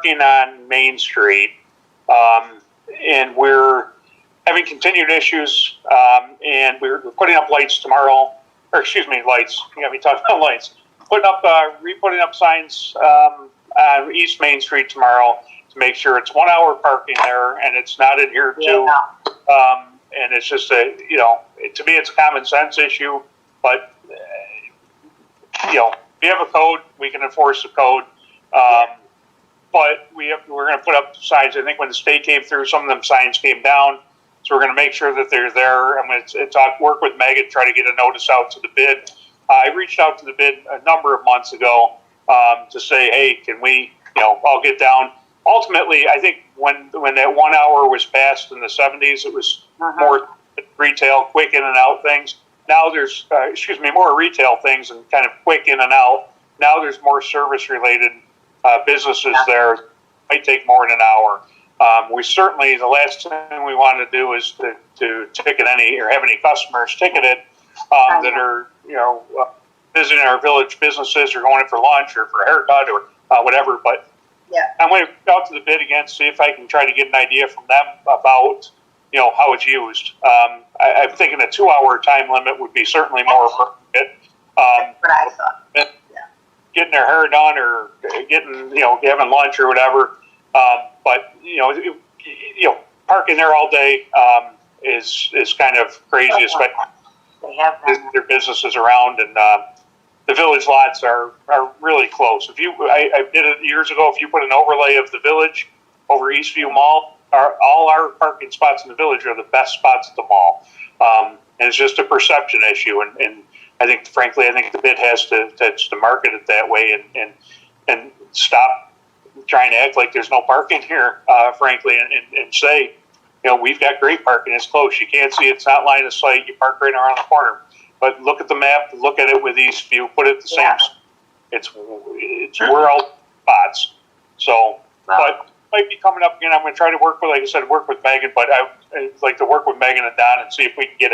parking on Main Street, and we're having continued issues, and we're putting up lights tomorrow, or excuse me, lights. You got me talking about lights. Putting up signs on East Main Street tomorrow to make sure it's 1 hour parking there and it's not adhered to. And it's just to me, it's a common sense issue, but we have a code, we can enforce the code. But we're going to put up signs. I think when the state came through, some of them signs came down. So we're going to make sure that they're there. I'm going to work with Megan, try to get a notice out to the bid. I reached out to the bid a number of months ago to say, hey, can we, I'll get down. Ultimately, I think when that 1 hour was passed in the 70s, it was more retail, quick in and out things. Now there's, more retail things and kind of quick in and out. Now there's more service-related businesses there. It might take more than an hour. We certainly, the last thing we want to do is to ticket any or have any customers ticketed that are, visiting our village businesses or going in for lunch or for a haircut or whatever. But I'm going to go out to the bid again, see if I can try to get an idea from them about, how it's used. I'm thinking a 2 hour time limit would be certainly more appropriate. That's what I thought. Getting their hair done or getting, having lunch or whatever. But parking there all day is kind of crazy, especially their businesses around, and the village lots are really close. I did it years ago. If you put an overlay of the village over Eastview Mall, all our parking spots in the village are the best spots at the mall, and it's just a perception issue. And I think, frankly, the bid has to market it that way and stop trying to act like there's no parking here, frankly, and say, we've got great parking. It's close. You can't see it. It's not line of sight. You park right around the corner. But look at the map. Look at it with Eastview. Put it the same. It's we're all spots. So, but might be coming up again. I'm going to try to work with Megan. But I'd like to work with Megan and Don and see if we can get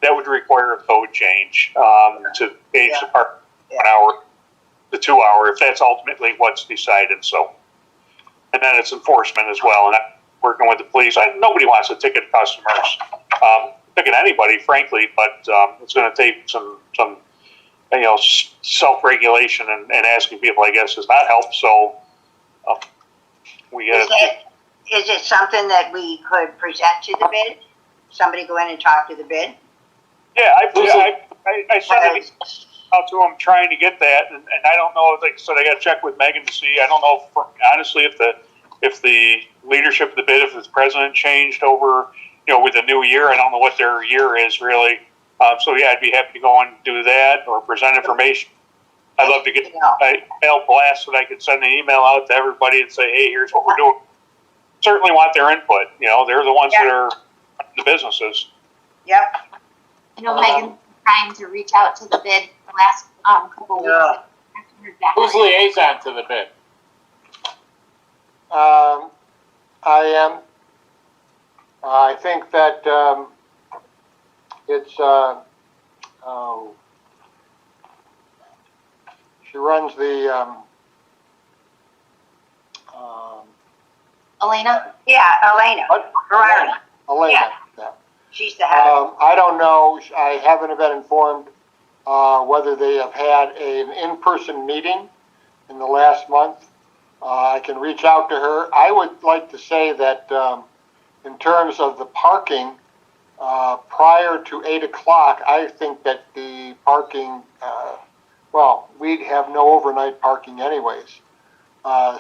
that would require a code change to change the park 1 hour to 2 hour if that's ultimately what's decided. So, and then it's enforcement as well. And I'm working with the police. Nobody wants to ticket customers, ticket anybody, frankly. But it's going to take some self-regulation and asking people, I guess, does not help. So we got. Is it something that we could present to the bid? Somebody go in and talk to the bid? Yeah, I sent it out to them trying to get that, and I don't know. Like I said, I got to check with Megan to see. I don't know, honestly, if the leadership of the bid, if the president changed over, with the new year. I don't know what their year is really. So yeah, I'd be happy to go and do that or present information. I'd love to get an email blast that I could send an email out to everybody and say, hey, here's what we're doing. Certainly want their input. They're the ones that are the businesses. Yep. Megan's trying to reach out to the bid the last couple weeks. Who's liaison to the bid? I am. I think that it's she runs the Elena? Yeah, Elena. Elena. Yeah. She's the head. I don't know. I haven't been informed whether they have had an in-person meeting in the last month. I can reach out to her. I would like to say that in terms of the parking, prior to 8 o'clock, I think that the parking, we'd have no overnight parking anyways.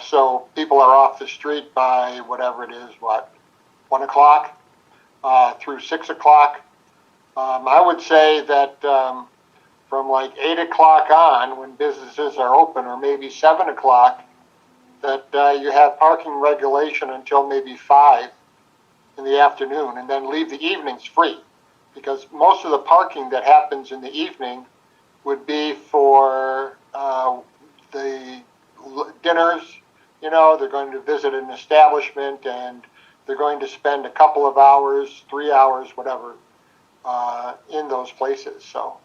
So people are off the street by whatever it is, 1 o'clock through 6 o'clock. I would say that from like 8 o'clock on, when businesses are open, or maybe 7 o'clock, that you have parking regulation until maybe 5 in the afternoon, and then leave the evenings free. Because most of the parking that happens in the evening would be for the dinners. They're going to visit an establishment and they're going to spend a couple of hours, 3 hours, whatever, in those places. So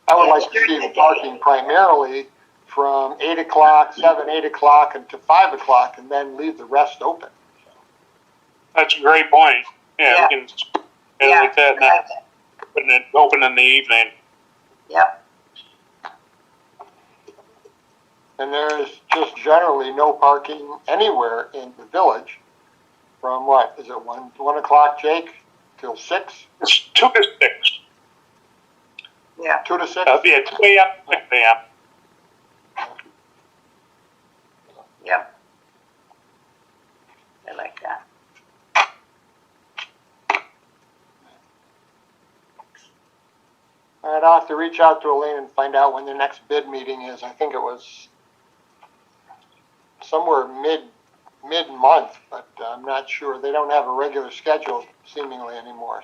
I would like to see the parking primarily from 8 o'clock, 8 o'clock, and to 5 o'clock, and then leave the rest open. That's a great point. Yeah, Yeah. we can, like that, I like not putting it open in the evening. Yep, And there is just generally no parking anywhere in the village from what, is it 1 o'clock, Jake, till 6? It's 2 to 6. yeah, 2 to 6? Yeah, 2 a.m. 6 a.m. yep. I like that. All right, I'll have to reach out to Elaine and find out when their next bid meeting is. I think it was somewhere mid-month, but I'm not sure. They don't have a regular schedule seemingly anymore.